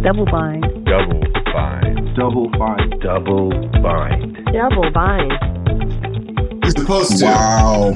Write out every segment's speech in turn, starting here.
Double bind. Double bind. Double bind. Double bind. Double bind. You're supposed to. Wow.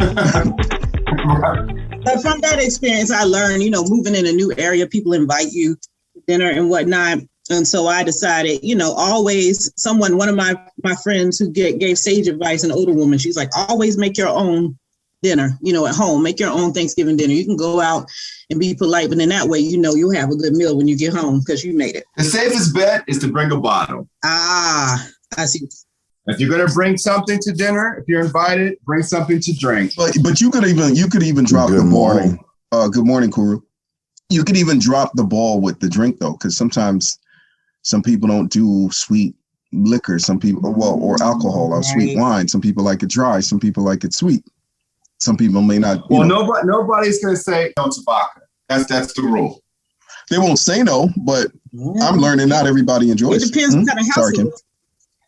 But from that experience, I learned, moving in a new area, people invite you to dinner and whatnot. And so I decided, always one of my friends who gave sage advice, an older woman, she's like, always make your own dinner, at home, make your own Thanksgiving dinner. You can go out and be polite, but in that way, you'll have a good meal when you get home because you made it. The safest bet is to bring a bottle. I see. If you're gonna bring something to dinner, if you're invited, bring something to drink. But you could even drop the ball. Good morning, Khuru. You could even drop the ball with the drink though, because sometimes some people don't do sweet liquor. Some people, or alcohol or sweet wine. Some people like it dry. Some people like it sweet. Some people may not. Nobody's gonna say no to vodka. That's the rule. They won't say no, but I'm learning not everybody enjoys. It depends what kind of household. Sorry, Kim.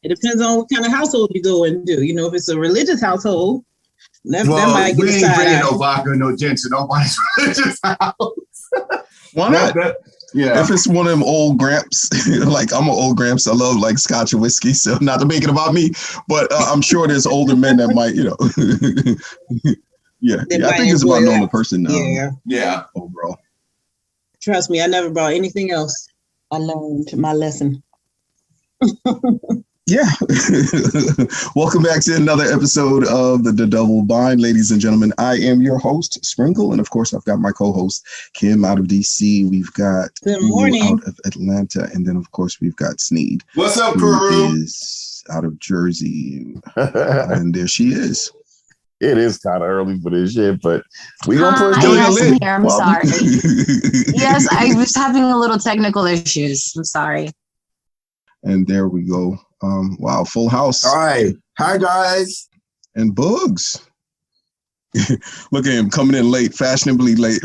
It depends on what kind of household you go and do. If it's a religious household, that might get we ain't bringing no vodka, no gin to nobody's religious house. Why not? If it's one of them old Gramps, like I'm an old Gramps, I love like Scotch and whiskey. So not to make it about me, but I'm sure there's older men that might, Yeah, I think it's about knowing the person now. Yeah. Overall. Trust me, I never brought anything else. I learned my lesson. Yeah. Welcome back to another episode of the Double Bind, ladies and gentlemen. I am your host, Springle, and of course, I've got my co-host, Kim, out of DC. We've got Good morning. Out of Atlanta, and then of course we've got Snead. What's up, who Khuru? is out of Jersey, and there she is. It is kind of early for this shit, but we gonna push through. I'm sorry. Yes, I was having a little technical issues. I'm sorry. And there we go. Wow, full house. All right. Hi, guys. And Boogs. Look at him coming in late, fashionably late.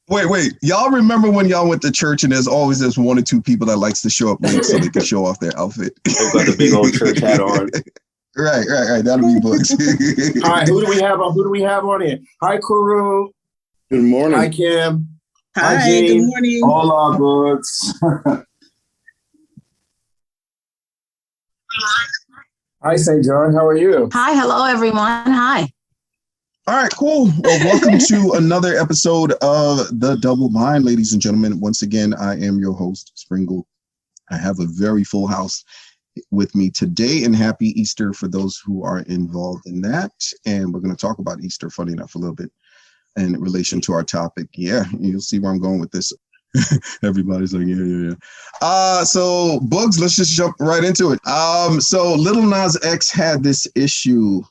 Wait. Y'all remember when y'all went to church and there's always this one or two people that likes to show up late so they can show off their outfit? They've got the big old church hat on. Right. That'll be Boogs. All right, who do we have on here? Hi, Khuru. Good morning. Hi, Kim. Hi, good morning. Hola, Boogs. Hi, St. John. How are you? Hi. Hello, everyone. Hi. All right, cool. Well, welcome to another episode of The Double Bind, ladies and gentlemen. Once again, I am your host, Springle. I have a very full house with me today, and happy Easter for those who are involved in that. And we're going to talk about Easter, funny enough, a little bit in relation to our topic. Yeah, you'll see where I'm going with this. Everybody's like, yeah. So Boogs, let's just jump right into it. So Lil Nas X had this issue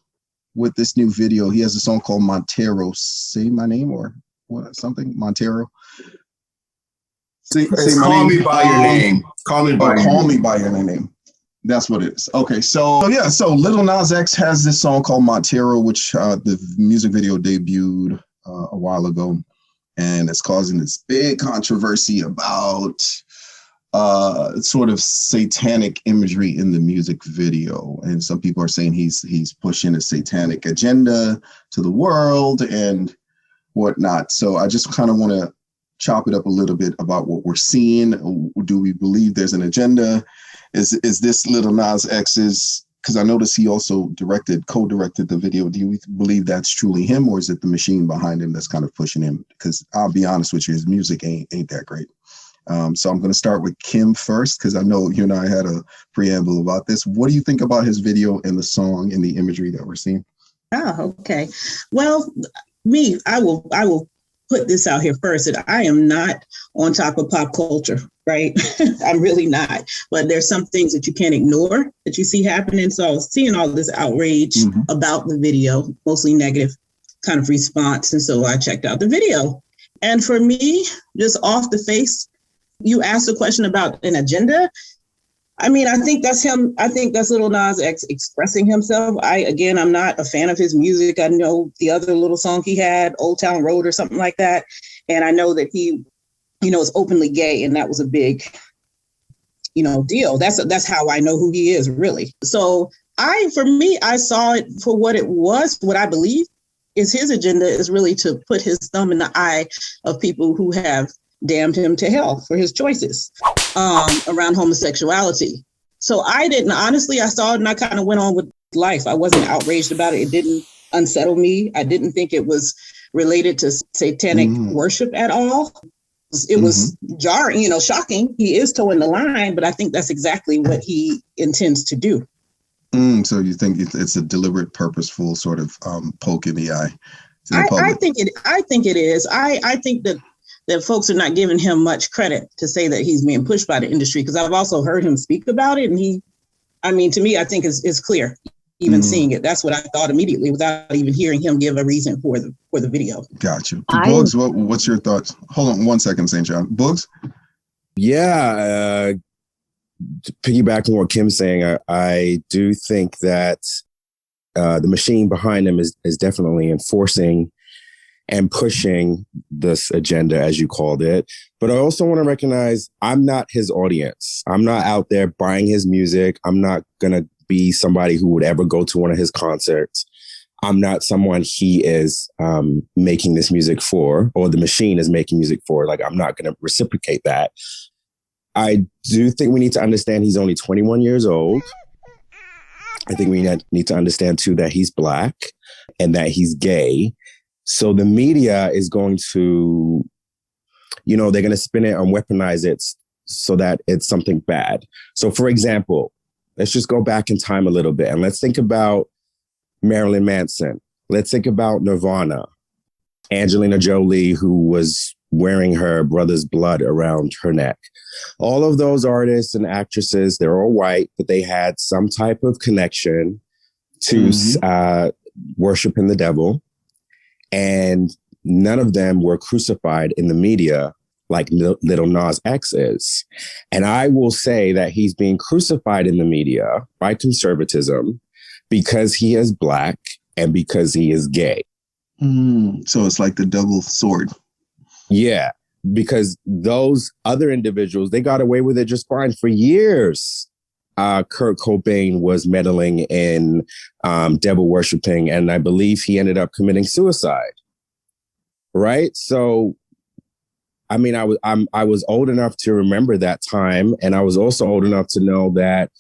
with this new video. He has a song called Montero. Say my name or what? Something Montero. Call me by your name. Call me by your name. That's what it is. Okay, so Lil Nas X has this song called Montero, which the music video debuted a while ago. And it's causing this big controversy about sort of satanic imagery in the music video. And some people are saying he's pushing a satanic agenda to the world and whatnot. So I just kind of want to chop it up a little bit about what we're seeing. Do we believe there's an agenda? Is this Lil Nas X's? Because I noticed he also co-directed the video. Do you believe that's truly him, or is it the machine behind him that's kind of pushing him? Because I'll be honest with you, his music ain't that great. So I'm going to start with Kim first, because I know you and I had a preamble about this. What do you think about his video and the song and the imagery that we're seeing? Oh, okay. Well, I will put this out here first, that I am not on top of pop culture, right? I'm really not. But there's some things that you can't ignore that you see happening. So I was seeing all this outrage about the video, mostly negative kind of response. And so I checked out the video. And for me, just off the face, you asked a question about an agenda. I mean, I think that's him. I think that's Lil Nas X expressing himself. I'm not a fan of his music. I know the other little song he had, Old Town Road or something like that. And I know that he, is openly gay, and that was a big, deal. That's how I know who he is, really. So I saw it for what it was. What I believe is his agenda is really to put his thumb in the eye of people who have damned him to hell for his choices around homosexuality. So I didn't, honestly, I saw it and I kind of went on with life. I wasn't outraged about it. It didn't unsettle me. I didn't think it was related to satanic worship at all. It was jarring, shocking. He is towing the line, but I think that's exactly what he intends to do. So you think it's a deliberate, purposeful sort of poke in the eye to the I public? I think it is. I think that folks are not giving him much credit to say that he's being pushed by the industry, because I've also heard him speak about it, and to me, I think it's clear. Even seeing it, that's what I thought immediately without even hearing him give a reason for the video. Got you. Boogs, what's your thoughts? Hold on 1 second, St. John. Boogs? Yeah, to piggyback on what Kim's saying, I do think that the machine behind him is definitely enforcing and pushing this agenda, as you called it. But I also want to recognize I'm not his audience. I'm not out there buying his music. I'm not going to be somebody who would ever go to one of his concerts. I'm not someone he is making this music for, or the machine is making music for. Like, I'm not going to reciprocate that. I do think we need to understand he's only 21 years old. I think we need to understand, too, that he's Black and that he's gay. So the media is going to, they're going to spin it and weaponize it so that it's something bad. So, for example, let's just go back in time a little bit and let's think about Marilyn Manson. Let's think about Nirvana, Angelina Jolie, who was wearing her brother's blood around her neck. All of those artists and actresses, they're all white, but they had some type of connection to worshiping the devil. And none of them were crucified in the media like Lil Nas X is. And I will say that he's being crucified in the media by conservatism because he is Black and because he is gay. So it's like the double sword. Yeah, because those other individuals, they got away with it just fine for years. Kurt Cobain was meddling in devil worshiping, and I believe he ended up committing suicide. Right? So, I mean, I was old enough to remember that time, and I was also old enough to know that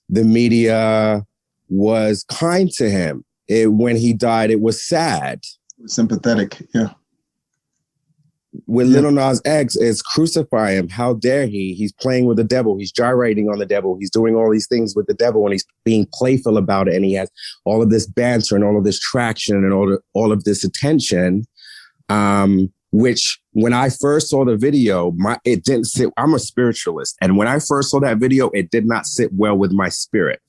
the media was kind to him. When he died, it was sad. Sympathetic, yeah. With Lil Nas X, is crucify him. How dare he? He's playing with the devil. He's gyrating on the devil. He's doing all these things with the devil, and he's being playful about it. And he has all of this banter and all of this traction and all of this attention, which when I first saw the video, it didn't sit. I'm a spiritualist. And when I first saw that video, it did not sit well with my spirit.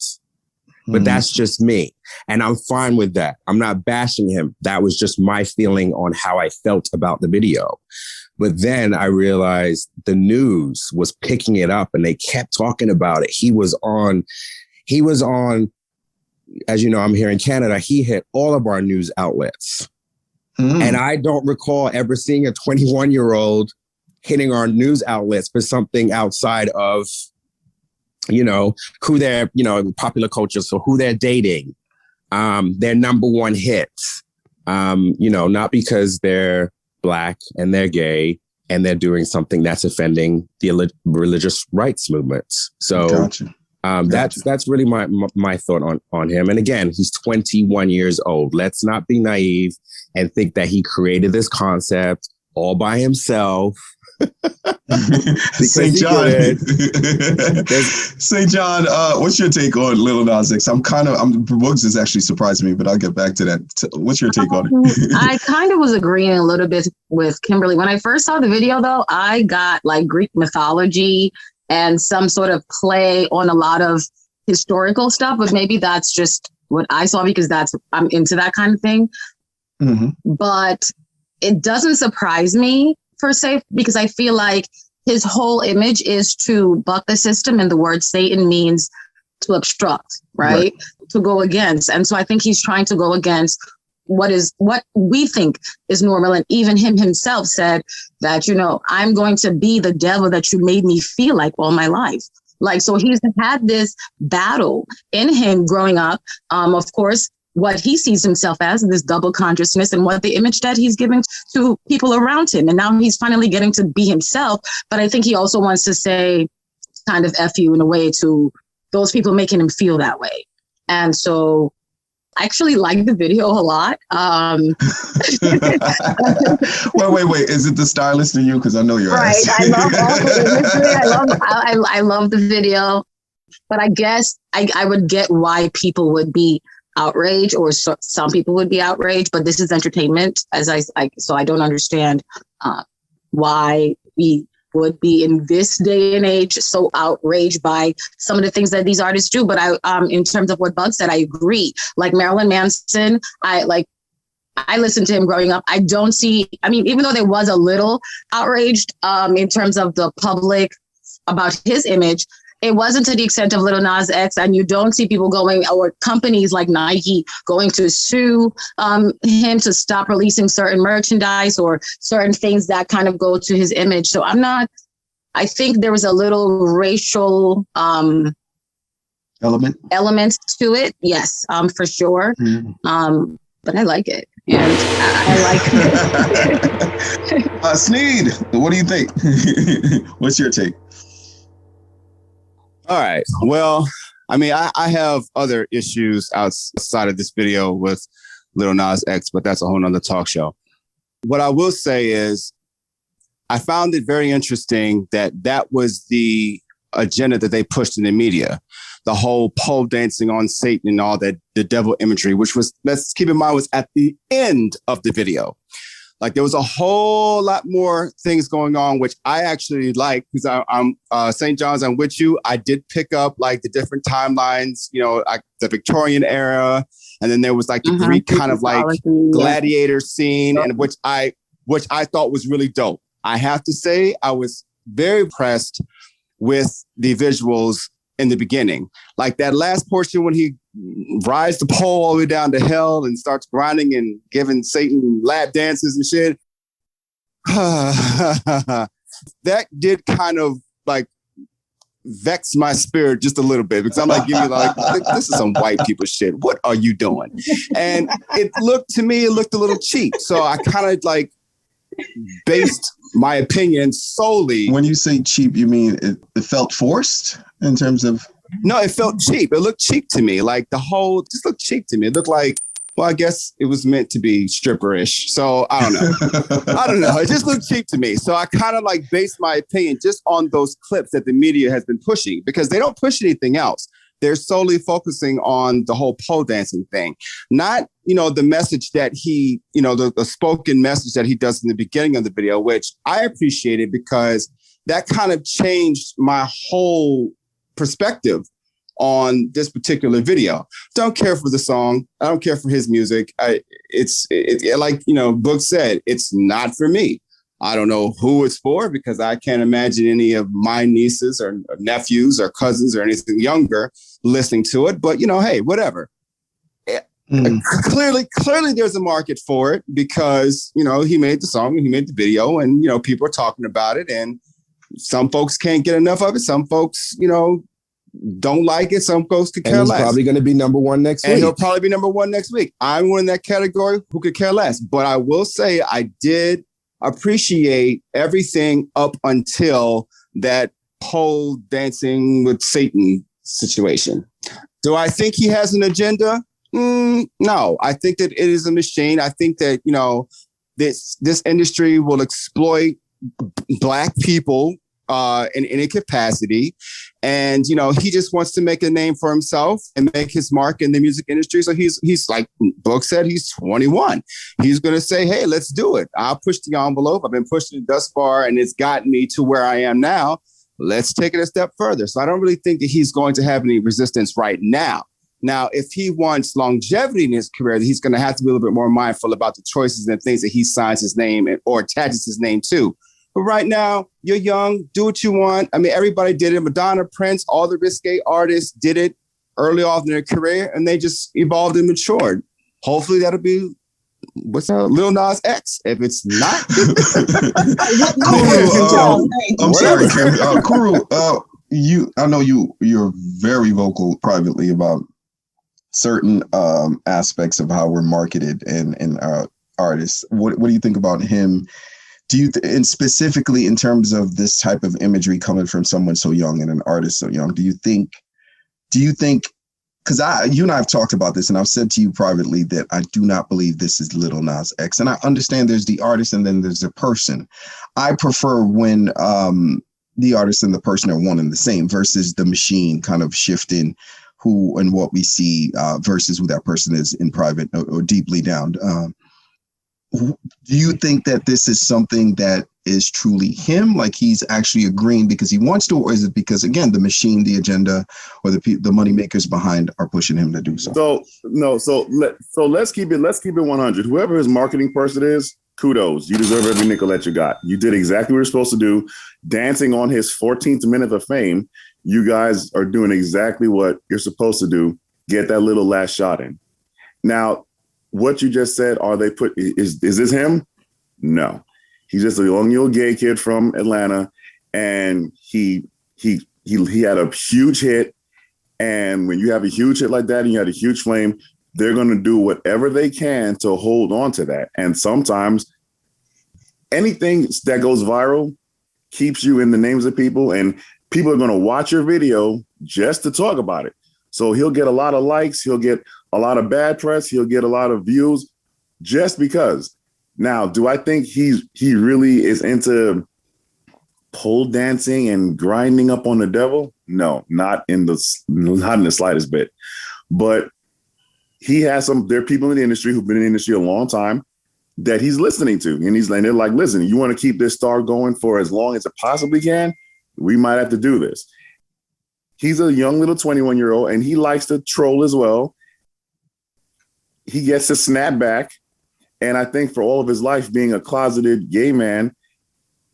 But that's just me. And I'm fine with that. I'm not bashing him. That was just my feeling on how I felt about the video. But then I realized the news was picking it up and they kept talking about it. He was on, as you know, I'm here in Canada. He hit all of our news outlets. And I don't recall ever seeing a 21-year-old hitting our news outlets for something outside of, who they're, popular culture. So who they're dating, their number one hits, not because they're Black and they're gay and they're doing something that's offending the religious rights movements. So Gotcha. That's really my thought on him. And again, he's 21 years old. Let's not be naive and think that he created this concept all by himself. St. John, St. John, what's your take on Lil Nas X? Boogs is actually surprised me, but I'll get back to that. What's your take on it? I kind of was agreeing a little bit with Kimberly. When I first saw the video, though, I got like Greek mythology and some sort of play on a lot of historical stuff, but maybe that's just what I saw because I'm into that kind of thing. But it doesn't surprise me per se, because I feel like his whole image is to buck the system, and the word Satan means to obstruct, right? To go against. And so I think he's trying to go against what we think is normal. And even him himself said that, I'm going to be the devil that you made me feel like all my life. Like, so he's had this battle in him growing up. Of course, what he sees himself as, this double consciousness, and what the image that he's giving to people around him. And now he's finally getting to be himself. But I think he also wants to say kind of F you in a way to those people making him feel that way. And so I actually like the video a lot. Wait. Is it the stylist in you? Because I know you're right. I love all the imagery. I love the video. But I guess I would get why people would be outraged, or some people would be outraged. But this is entertainment, so I don't understand why we would be in this day and age so outraged by some of the things that these artists do. But in terms of what Bug said, I agree. Like Marilyn Manson, I listened to him growing up. I don't see, even though there was a little outraged in terms of the public about his image, it wasn't to the extent of Lil Nas X, and you don't see people going, or companies like Nike going to sue him to stop releasing certain merchandise or certain things that kind of go to his image. So I think there was a little racial element to it. Yes, for sure. Mm-hmm. But I like it. And I like it. Snead, what do you think? What's your take? All right. Well, I have other issues outside of this video with Lil Nas X, but that's a whole nother talk show. What I will say is I found it very interesting that was the agenda that they pushed in the media. The whole pole dancing on Satan and all that, the devil imagery, which was, let's keep in mind, was at the end of the video. Like there was a whole lot more things going on, which I actually like, because I'm St. John's, I'm with you. I did pick up like the different timelines, the Victorian era. And then there was like the Greek kind of like gladiator scene, and which I thought was really dope. I have to say, I was very impressed with the visuals in the beginning. Like that last portion when he rides the pole all the way down to hell and starts grinding and giving Satan lap dances and shit. That did kind of like vex my spirit just a little bit, because I'm like, this is some white people shit. What are you doing? And it looked a little cheap. So I kind of like based my opinion solely. When you say cheap, you mean it felt forced in terms of? No, it felt cheap. It looked cheap to me. Like the whole just looked cheap to me. It looked like, well, I guess it was meant to be stripperish. So I don't know. It just looked cheap to me. So I kind of like based my opinion just on those clips that the media has been pushing, because they don't push anything else. They're solely focusing on the whole pole dancing thing, not, the message that he, the spoken message that he does in the beginning of the video, which I appreciated because that kind of changed my whole perspective on this particular video. Don't care for the song. I don't care for his music. It's like, Boogs said, it's not for me. I don't know who it's for, because I can't imagine any of my nieces or nephews or cousins or anything younger listening to it. But, hey, whatever. Clearly there's a market for it, because, he made the song, he made the video, and, people are talking about it. And some folks can't get enough of it. Some folks, don't like it. Some folks could care less. He's probably going to be number one next week. And he'll probably be number one next week. I'm one in that category who could care less. But I will say I did appreciate everything up until that pole dancing with Satan situation. Do I think he has an agenda? No. I think that it is a machine. I think that, this industry will exploit Black people in any capacity. And, he just wants to make a name for himself and make his mark in the music industry. So he's like Book said, he's 21. He's going to say, hey, let's do it. I'll push the envelope. I've been pushing it thus far, and it's gotten me to where I am now. Let's take it a step further. So I don't really think that he's going to have any resistance right now. Now, if he wants longevity in his career, he's going to have to be a little bit more mindful about the choices and things that he signs his name or attaches his name to. But right now, you're young, do what you want. Everybody did it. Madonna, Prince, all the risque artists did it early off in their career, and they just evolved and matured. Hopefully that'll be, Lil Nas X. If it's not. Khuru, I'm sorry, Kim. Khuru, I know you're very vocal privately about certain aspects of how we're marketed and artists. What do you think about him? And specifically in terms of this type of imagery coming from someone so young and an artist so young, do you think, because you and I have talked about this, and I've said to you privately that I do not believe this is Lil Nas X. And I understand there's the artist and then there's the person. I prefer when the artist and the person are one and the same versus the machine kind of shifting who and what we see versus who that person is in private or deeply down. Do you think that this is something that is truly him, like he's actually agreeing because he wants to, or is it because, again, the machine, the agenda, or the money makers behind are pushing him to do so? So let's keep it 100. Whoever his marketing person is, kudos. You deserve every nickel that you got. You did exactly what you're supposed to do. Dancing on his 14th minute of fame, you guys are doing exactly what you're supposed to do. Get that little last shot in. Now, what you just said, is this him? No. He's just a young little gay kid from Atlanta, and he had a huge hit. And when you have a huge hit like that and you had a huge flame, they're going to do whatever they can to hold on to that. And sometimes anything that goes viral keeps you in the names of people, and people are going to watch your video just to talk about it. So he'll get a lot of likes, he'll get a lot of bad press, he'll get a lot of views just because. Now, do I think he really is into pole dancing and grinding up on the devil? No, not in the slightest bit. But there are people in the industry who've been in the industry a long time that he's listening to. And they're like, listen, you want to keep this star going for as long as it possibly can? We might have to do this. He's a young little 21-year-old, and he likes to troll as well. He gets to snap back. And I think for all of his life being a closeted gay man,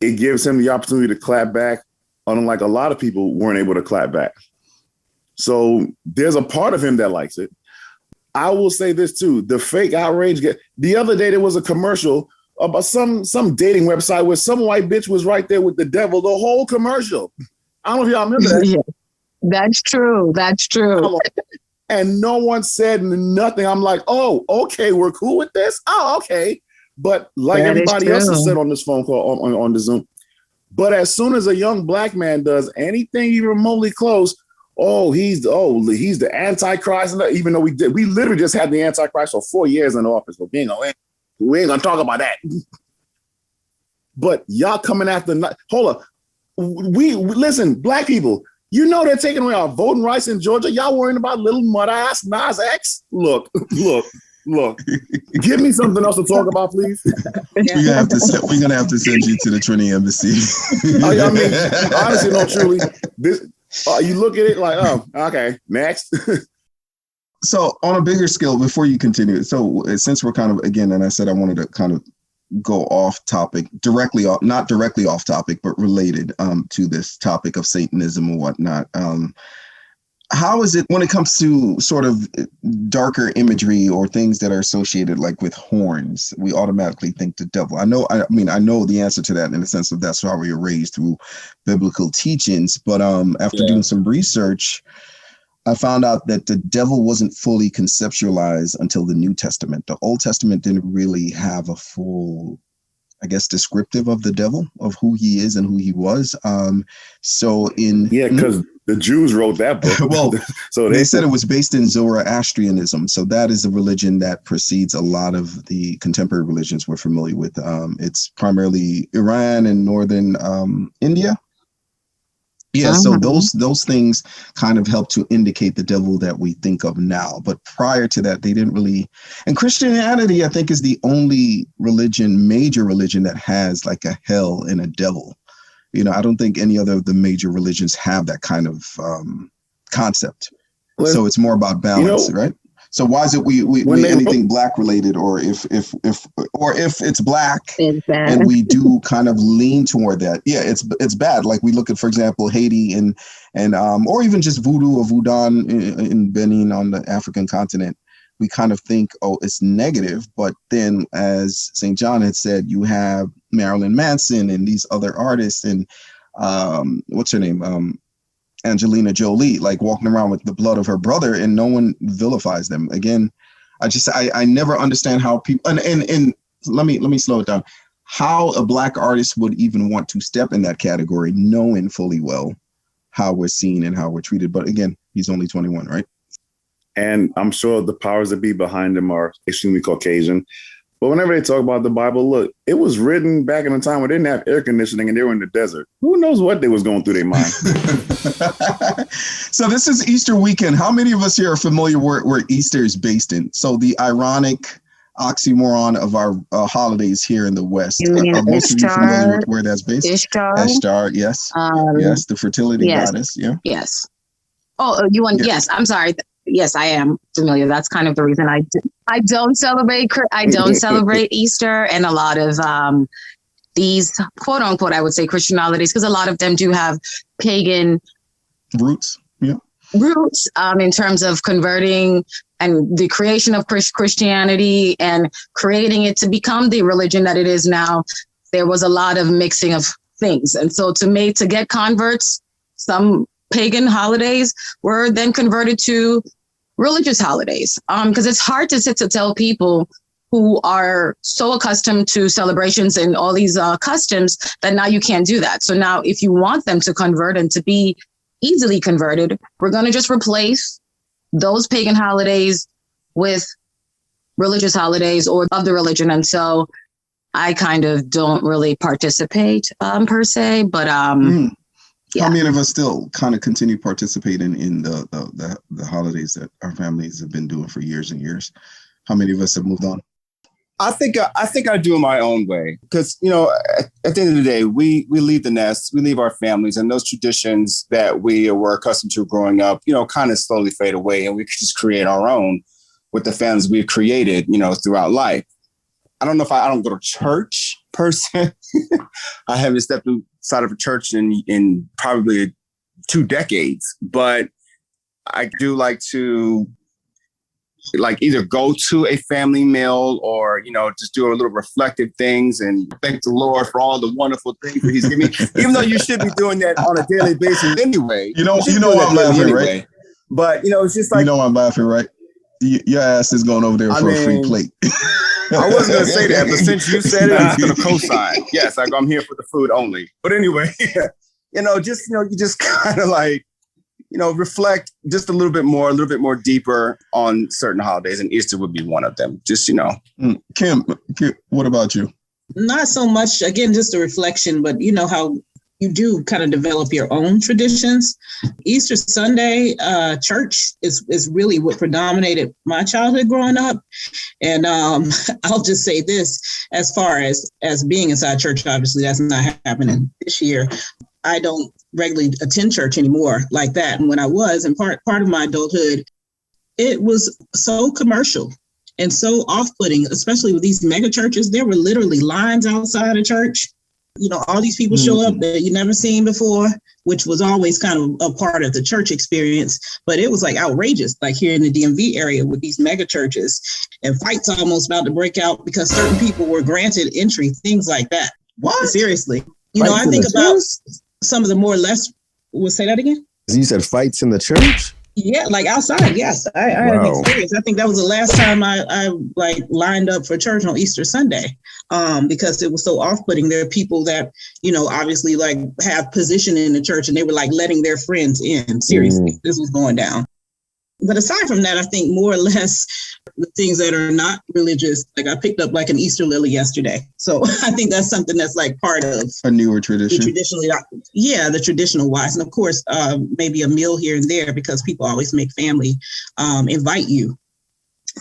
it gives him the opportunity to clap back, unlike a lot of people weren't able to clap back. So there's a part of him that likes it. I will say this too, the fake outrage. The other day there was a commercial about some dating website where some white bitch was right there with the devil, the whole commercial. I don't know if y'all remember that. Yeah, that's true. That's true. And no one said nothing. I'm like, oh, okay, we're cool with this. Oh, okay. But like everybody else has said on this phone call, on the Zoom. But as soon as a young black man does anything even remotely close, he's the Antichrist. Even though we literally just had the Antichrist for 4 years in office. But we ain't gonna talk about that. But y'all coming after, hold up. We listen, black people. You know they're taking away our voting rights in Georgia. Y'all worrying about little mud-ass Nas X? Look. Give me something else to talk about, please. We're gonna have to send you to the Trinity Embassy. I mean, honestly, no, truly. You look at it like, oh, okay, next. So on a bigger scale, before you continue, so since we're kind of, again, and I said I wanted to kind of go off topic, not directly off topic, but related to this topic of Satanism and whatnot. How is it when it comes to sort of darker imagery or things that are associated like with horns? We automatically think the devil. I know the answer to that in the sense of that's how we were raised through biblical teachings. But after doing some research, I found out that the devil wasn't fully conceptualized until the New Testament. The Old Testament didn't really have a full, I guess, descriptive of the devil, of who he is and who he was. Because the Jews wrote that book. Well, so they said it was based in Zoroastrianism. So that is a religion that precedes a lot of the contemporary religions we're familiar with. It's primarily Iran and northern India. Yeah, so those things kind of help to indicate the devil that we think of now. But prior to that, they didn't really. And Christianity, I think, is the only major religion that has like a hell and a devil. I don't think any other of the major religions have that kind of concept. So it's more about balance, right? So why is it we anything black related, or if it's black and we do kind of lean toward that, it's bad. Like we look at, for example, Haiti and or even just voodoo or voodoo in Benin on the African continent. We kind of think, it's negative, but then as St. John had said, you have Marilyn Manson and these other artists and what's her name? Angelina Jolie, like walking around with the blood of her brother, and no one vilifies them. Again, I never understand how people and let me slow it down. How a Black artist would even want to step in that category, knowing fully well how we're seen and how we're treated. But again, he's only 21, right? And I'm sure the powers that be behind him are extremely Caucasian. But whenever they talk about the Bible, look, it was written back in a time where they didn't have air conditioning and they were in the desert. Who knows what they was going through their mind? So this is Easter weekend. How many of us here are familiar where Easter is based in? So the ironic oxymoron of our holidays here in the West. Are most of you familiar with where that's based? Ishtar, yes. Yes, the fertility goddess. Yeah. Yes. Oh, you want? Yes. I'm sorry. Yes, I am familiar. That's kind of the reason I don't celebrate Easter and a lot of these quote unquote, I would say Christian holidays, because a lot of them do have pagan roots. Yeah. Roots in terms of converting and the creation of Christianity and creating it to become the religion that it is now. There was a lot of mixing of things. And so to get converts, some pagan holidays were then converted to religious holidays, because it's hard to tell people who are so accustomed to celebrations and all these customs that now you can't do that. So now if you want them to convert and to be easily converted, we're going to just replace those pagan holidays with religious holidays or of the religion. And so I kind of don't really participate per se, but yeah. How many of us still kind of continue participating in the holidays that our families have been doing for years and years? How many of us have moved on? I think I do it my own way, because, at the end of the day, we leave the nest, we leave our families, and those traditions that we were accustomed to growing up, kind of slowly fade away, and we just create our own with the families we've created, throughout life. I don't know if I don't go to church per se. I haven't stepped inside of a church in probably 2 decades, but I do like to either go to a family meal or, just do a little reflective things and thank the Lord for all the wonderful things that he's given me, even though you should be doing that on a daily basis anyway. I'm laughing, right? But, it's just like, I'm laughing, right? Your ass is going over there for a free plate. I wasn't going to say that, but since you said it, I'm just going to co-sign. Yes, I'm here for the food only. But anyway, you just kind of reflect just a little bit more deeper on certain holidays, and Easter would be one of them. Just, Kim, what about you? Not so much, again, just a reflection, but how you do kind of develop your own traditions. Easter Sunday, church is really what predominated my childhood growing up. And I'll just say this, as far as being inside church, obviously that's not happening this year. I don't regularly attend church anymore like that. And when I was, and part of my adulthood, it was so commercial and so off-putting, especially with these mega churches. There were literally lines outside of church. All these people show up that you never seen before, which was always kind of a part of the church experience. But it was like outrageous, like here in the DMV area with these mega churches, and fights almost about to break out because certain people were granted entry, things like that. What? Seriously. I think about some of the more less, we'll say that again? You said fights in the church? Yeah, like outside. Yes, I had an experience. I think that was the last time I lined up for church on Easter Sunday, because it was so off-putting. There are people that, obviously have position in the church, and they were letting their friends in. Seriously, this was going down. But aside from that, I think more or less the things that are not religious, I picked up an Easter lily yesterday. So I think that's something that's part of a newer tradition. The traditional wise. And of course, maybe a meal here and there, because people always make family invite you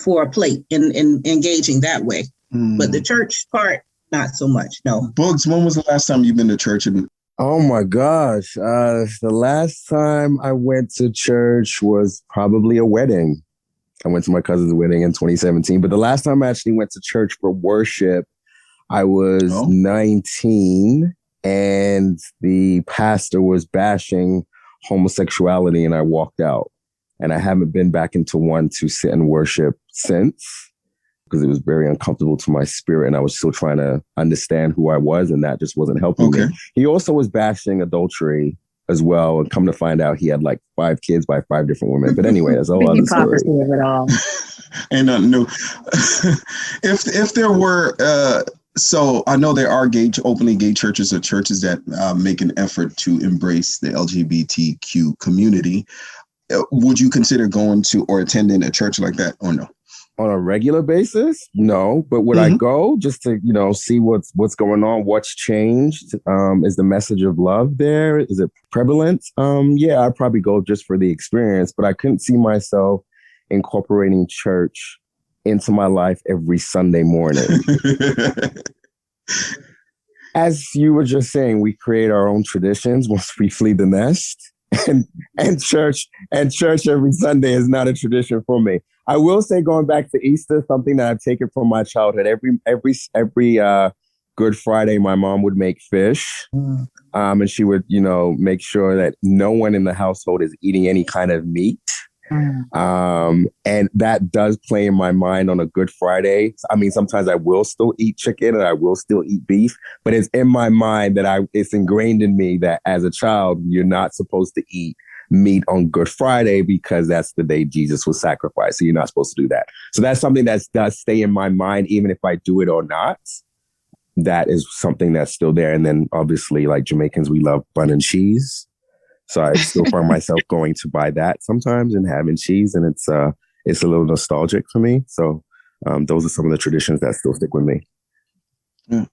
for a plate and engaging that way. But the church part, not so much. No. Boogs, when was the last time you've been to church? Oh my gosh. The last time I went to church was probably a wedding. I went to my cousin's wedding in 2017. But the last time I actually went to church for worship, I was 19, and the pastor was bashing homosexuality, and I walked out. And I haven't been back into one to sit and worship since, because it was very uncomfortable to my spirit, and I was still trying to understand who I was, and that just wasn't helping me. He also was bashing adultery as well. And come to find out, he had like 5 kids by 5 different women. But anyway, that's a whole other story. Of it all. Ain't nothing new. if there were, so I know there are openly gay churches or churches that make an effort to embrace the LGBTQ community. Would you consider going to or attending a church like that or no? On a regular basis? No. But would I go just to, see what's going on, what's changed? Is the message of love there? Is it prevalent? Yeah, I'd probably go just for the experience, but I couldn't see myself incorporating church into my life every Sunday morning. As you were just saying, we create our own traditions once we flee the nest. And church every Sunday is not a tradition for me. I will say, going back to Easter, something that I've taken from my childhood. Every Good Friday, my mom would make fish, and she would, make sure that no one in the household is eating any kind of meat. And that does play in my mind on a Good Friday. I mean, sometimes I will still eat chicken and I will still eat beef, but it's in my mind that it's ingrained in me that as a child, you're not supposed to eat meat on Good Friday because that's the day Jesus was sacrificed. So you're not supposed to do that. So that's something that does stay in my mind, even if I do it or not. That is something that's still there. And then obviously, like Jamaicans, we love bun and cheese. So I still find myself going to buy that sometimes and having cheese, and it's a little nostalgic for me. So those are some of the traditions that still stick with me. Yeah.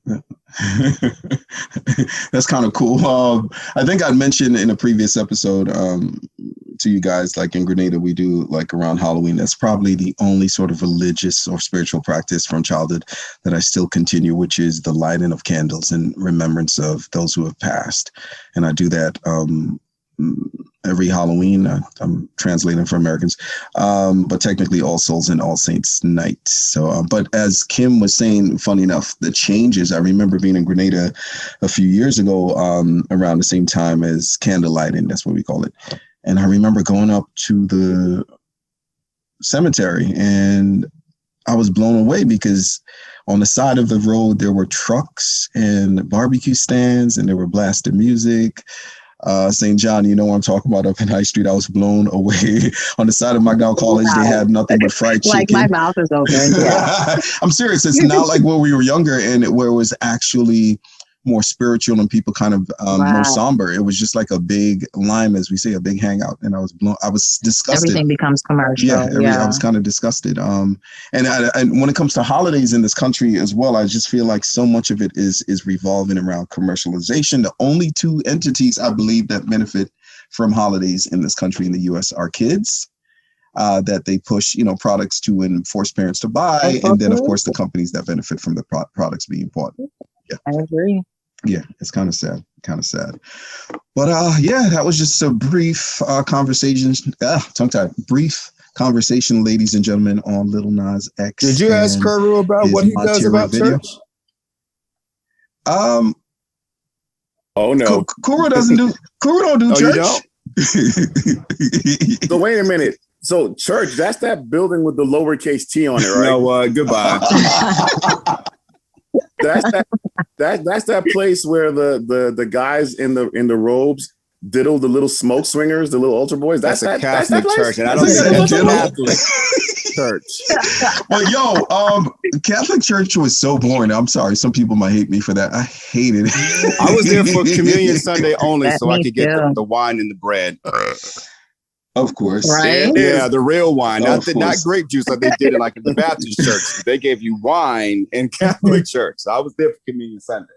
That's kind of cool. I think I'd mentioned in a previous episode to you guys, like in Grenada, we do like around Halloween. That's probably the only sort of religious or spiritual practice from childhood that I still continue, which is the lighting of candles in remembrance of those who have passed. And I do that every Halloween. I'm translating for Americans, but technically All Souls and All Saints night. So, but as Kim was saying, funny enough, the changes, I remember being in Grenada a few years ago around the same time as candle lighting. That's what we call it. And I remember going up to the cemetery and I was blown away because on the side of the road, there were trucks and barbecue stands and they were blasting music. St. John, you know what I'm talking about, up in High Street. I was blown away. On the side of McDowell College, they had nothing but fried chicken. Like my mouth is open. Yeah. I'm serious. It's not like when we were younger and where it was actually more spiritual and people kind of more somber. It was just like a big lime, as we say, a big hangout. And I was disgusted. Everything becomes commercial. Yeah, I was kind of disgusted. And when it comes to holidays in this country as well, I just feel like so much of it is revolving around commercialization. The only 2 entities I believe that benefit from holidays in this country in the US are kids. That they push, products to and force parents to buy. And then, of course, the companies that benefit from the products being bought. Yeah, I agree. Yeah, it's kind of sad. But yeah, that was just a brief conversation. Tongue-tied. Brief conversation, ladies and gentlemen, on Lil Nas X. Did you ask Khuru about what he does about video? church? Oh no, Khuru don't do church. You don't? So wait a minute. So church, that's that building with the lowercase t on it, right? No, goodbye. That's that place where the guys in the robes diddle the little smoke swingers, the little altar boys. That's a Catholic church, and I don't think that's a Catholic church. But Catholic church was so boring. I'm sorry, some people might hate me for that. I hated it. I was there for Communion Sunday only, so I could get the wine and the bread. Of course. Right? Yeah, the real wine, not grape juice like they did in like in the Baptist church. They gave you wine in Catholic church. So I was there for Communion Sunday.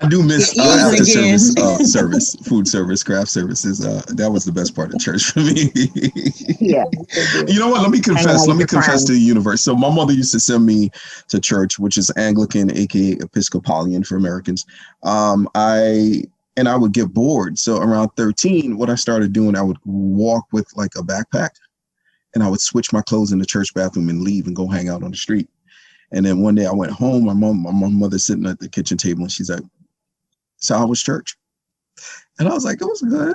I do miss after service, food service, craft services. That was the best part of church for me. Yeah. You know what? Let me confess to the universe. So my mother used to send me to church, which is Anglican, aka Episcopalian for Americans. I would get bored. So around 13, what I started doing, I would walk with like a backpack and I would switch my clothes in the church bathroom and leave and go hang out on the street. And then one day I went home, my mother sitting at the kitchen table and she's like, "So how was church?" And I was like, "It was good."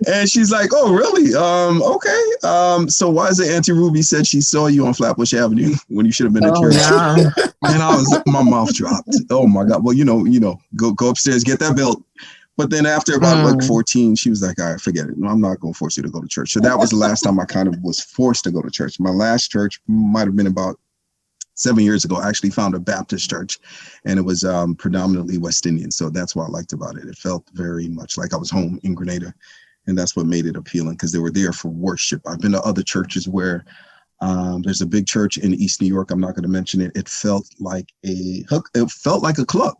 And she's like, "Oh, really? Okay. So why is it Auntie Ruby said she saw you on Flatbush Avenue when you should have been at church?" No. And my mouth dropped. Oh my God. Well, go upstairs, get that belt, But then after about like 14, she was like, all right, forget it. No, I'm not going to force you to go to church. So that was the last time I kind of was forced to go to church. My last church might have been about 7 years ago. I actually found a Baptist church, and it was predominantly West Indian. So that's what I liked about it. It felt very much like I was home in Grenada. And that's what made it appealing, because they were there for worship. I've been to other churches where there's a big church in East New York. I'm not going to mention it. It felt like a club,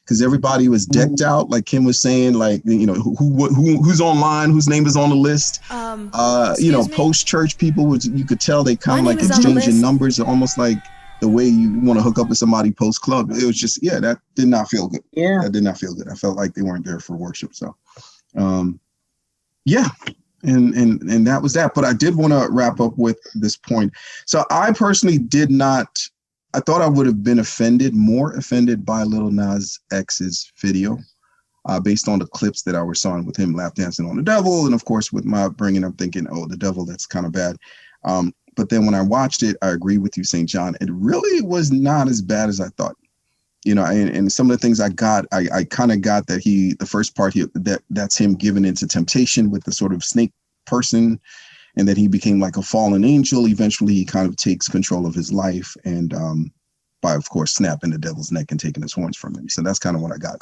because everybody was decked out, like Kim was saying, like, you know, who's online, whose name is on the list. You know, post-church people, you could tell they kind of like exchanging numbers, almost like the way you want to hook up with somebody post-club. It was just, that did not feel good. Yeah. That did not feel good. I felt like they weren't there for worship. So, yeah. And that was that. But I did want to wrap up with this point. So I personally I thought I would have been more offended by Lil Nas X's video, based on the clips that I was saw with him lap dancing on the devil. And of course, with my upbringing, I'm thinking, oh, the devil, that's kind of bad. But then when I watched it, I agree with you, St. John. It really was not as bad as I thought. You know, and some of the things I got, I kind of got that the first part here, that's him giving into temptation with the sort of snake person, and that he became like a fallen angel. Eventually, he kind of takes control of his life, and by, of course, snapping the devil's neck and taking his horns from him. So that's kind of what I got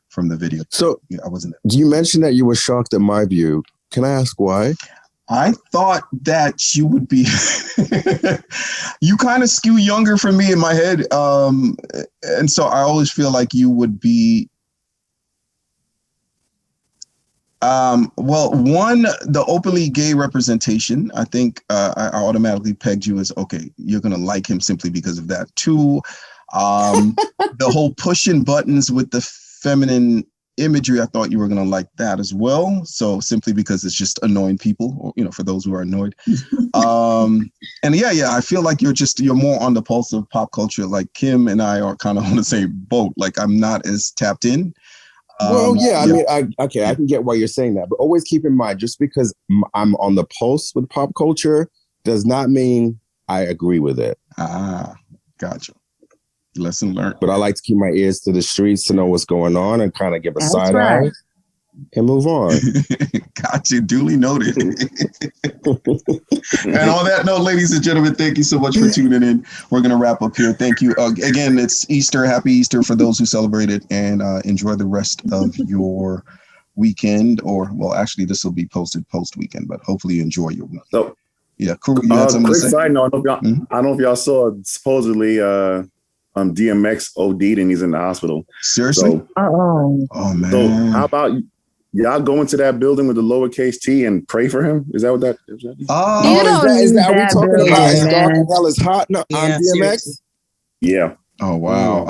from the video. So I wasn't. You mentioned that you were shocked at my view. Can I ask why? I thought that you would be, you kind of skew younger for me in my head. And so I always feel like you would be, the openly gay representation, I think I automatically pegged you as, okay, you're going to like him simply because of that. 2, the whole pushing buttons with the feminine imagery, I thought you were going to like that as well. So simply because it's just annoying people, or, you know, for those who are annoyed. And I feel like you're more on the pulse of pop culture. Like Kim and I are kind of on the same boat. Like I'm not as tapped in. I mean, I can get why you're saying that, but always keep in mind, just because I'm on the pulse with pop culture does not mean I agree with it. Gotcha. Lesson learned. But I like to keep my ears to the streets to know what's going on and kind of give a side eye and move on. Gotcha. Duly noted. And on that note, ladies and gentlemen, thank you so much for tuning in. We're going to wrap up here. Thank you. Again, it's Easter. Happy Easter for those who celebrate it, and enjoy the rest of your weekend. Or, well, actually, this will be posted post-weekend, but hopefully you enjoy your weekend. So, yeah, Khuru, you had something to say? Side note, I don't know if y'all saw, supposedly DMX OD'd and he's in the hospital. Seriously? So, oh man. So how about y'all go into that building with the lowercase t and pray for him? Is that what that is? Is that are we talking about as dark and hell is hot? No, DMX? Seriously. Yeah. Oh wow.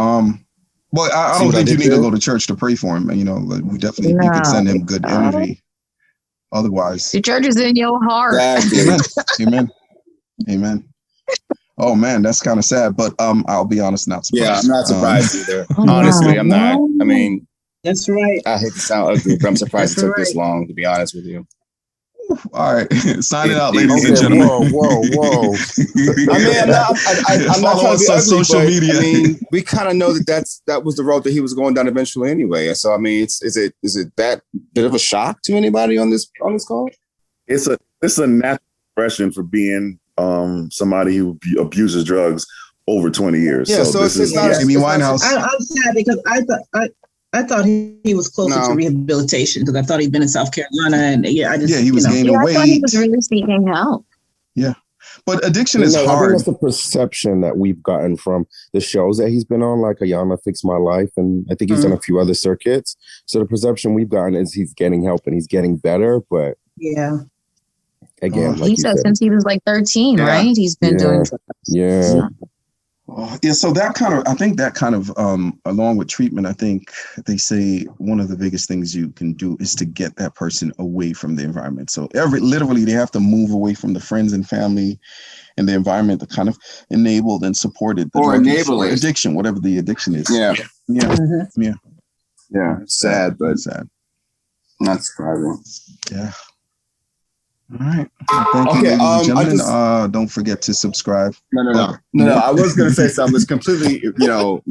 Well, I don't think you need to go to church to pray for him. You know, we definitely you can send him good energy. Otherwise, the church is in your heart. Amen. Oh man, that's kind of sad, but I'll be honest, not surprised. Yeah, I'm not surprised either. Honestly, I'm not. I mean, that's right. I hate to sound ugly, but I'm surprised it took this long, to be honest with you. All right, sign it out, ladies and gentlemen. Whoa. I mean, I'm not trying to be ugly, social media. I mean, we kind of know that was the road that he was going down eventually anyway. So I mean, is it that bit of a shock to anybody on this call? It's a natural expression for being somebody who abuses drugs over 20 years. Yeah, so it's not Amy Winehouse. I'm sad because I thought he was closer to rehabilitation, because I thought he'd been in South Carolina, and he was gaining weight. I thought he was really seeking help. Yeah, but addiction is hard. I think that's the perception that we've gotten from the shows that he's been on, like Ayana Fix My Life, and I think he's done a few other circuits. So the perception we've gotten is he's getting help and he's getting better, but again, like he said since he was like 13, right? He's been doing drugs. Yeah. So I think that kind of, along with treatment, I think they say one of the biggest things you can do is to get that person away from the environment. So literally they have to move away from the friends and family and the environment that kind of enabled and supported the addiction, whatever the addiction is. Yeah. It's sad, but sad. Not surprising. Yeah. All right. Thank you, ladies and gentlemen. Don't forget to subscribe. No. I was going to say something that's completely,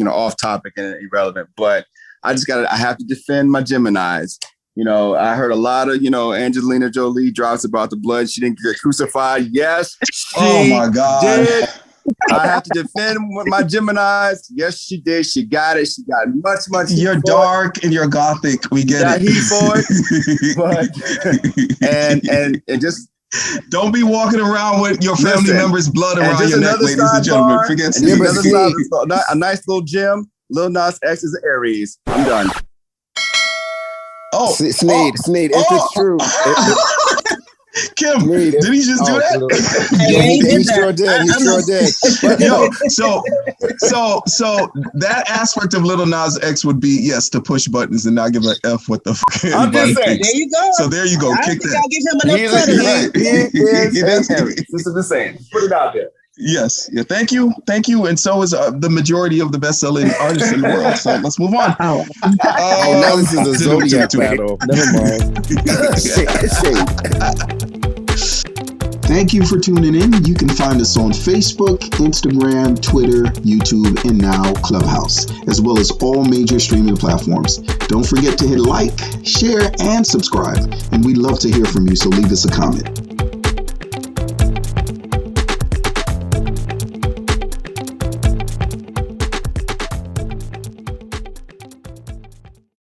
off topic and irrelevant, but I have to defend my Geminis. You know, I heard a lot of, Angelina Jolie drops about the blood. She didn't get crucified. Yes, Oh my God. did. I have to defend my Geminis. Yes, she did. She got it. She got much. You're heat for dark and you're gothic. We get got it. heat for it. and just don't be walking around with your family members' blood and around just your neck, another ladies and gentlemen. sidebar, Forget and just but another Snead- side, a nice little gem. Lil Nas X is an Aries. I'm done. Oh, Snead, if it's true. Kim, Snead, did he just do that? Yeah, he did he that. sure did. He sure did. But Yo, so that aspect of Lil Nas X would be, yes, to push buttons and not give a F what the fuck I'm just anybody saying. thinks. There you go. So there you go. I Kick think that. I'll give him enough credit. He is an Aries. This is the same. Put it out there. Yes. Yeah. Thank you. And so is the majority of the best-selling artists in the world. So let's move on. oh, now this is a Zodiac battle. Never mind. Thank you for tuning in. You can find us on Facebook, Instagram, Twitter, YouTube, and now Clubhouse, as well as all major streaming platforms. Don't forget to hit like, share, and subscribe. And we'd love to hear from you, so leave us a comment.